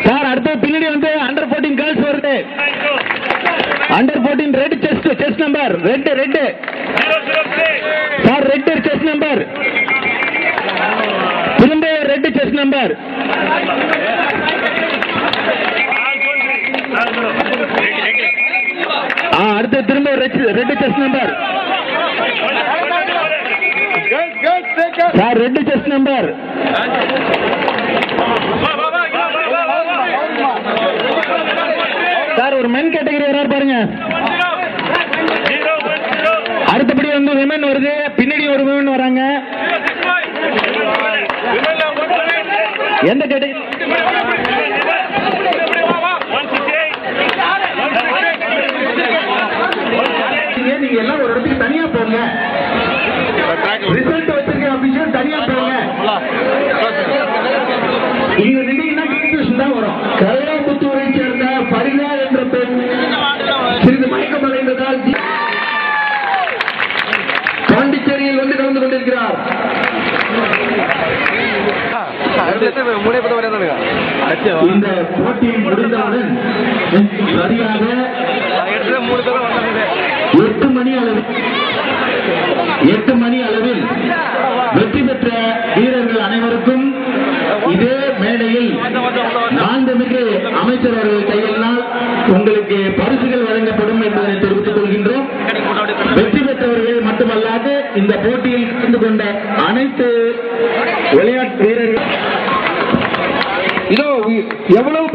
Sir அடுத்து பின்னாடி வந்து அண்டர் 14 கேர்ள்ஸ் வருது. Under 14 red chest number red sir red chest number திரும்ப ரெட் செஸ்ட் நம்பர் அடுத்து திரும்ப red chest number sir red chest number sir ஒரு மென் கேட்டகரி வராரு பாருங்க. அடுத்தபடி வந்து விமன் வருது, பின்னாடி ஒரு விமன் வராங்க. எந்த கேட்டகரி? நீங்க எல்லாம் ஒரு இடத்துக்கு தனியா போங்க. ரிசல்ட் வச்சிருக்க அபிஷியல் தனியா போங்க. இங்க நின்னீங்கன்னா கன்ஃபியூஷன் தான் வரும். கல்யாம்புத்தூரை சேர்ந்த பரிதா என்ற பெண் சிறிது மயக்கம் அடைந்ததால் பாண்டிச்சேரியில் வந்து கலந்து கொண்டிருக்கிறார். இந்த போட்டி முடிந்தவுடன் சரியாக 8 மணி அளவில் வெற்றி பெற்ற வீரர்கள் அனைவருக்கும் இதே மேடையில் மாண்புமிகு அமைச்சர் அவர்கள் கையினால் உங்களுக்கு பரிசுகள் வழங்கப்படும் என்பதை தெரிவித்துக் கொள்கின்றோம். வெற்றி பெற்றவர்கள் மட்டுமல்லாது இந்த போட்டியில் கலந்து கொண்ட அனைத்து விளையாட்டு வீரர்கள் இதோ எவ்வளவு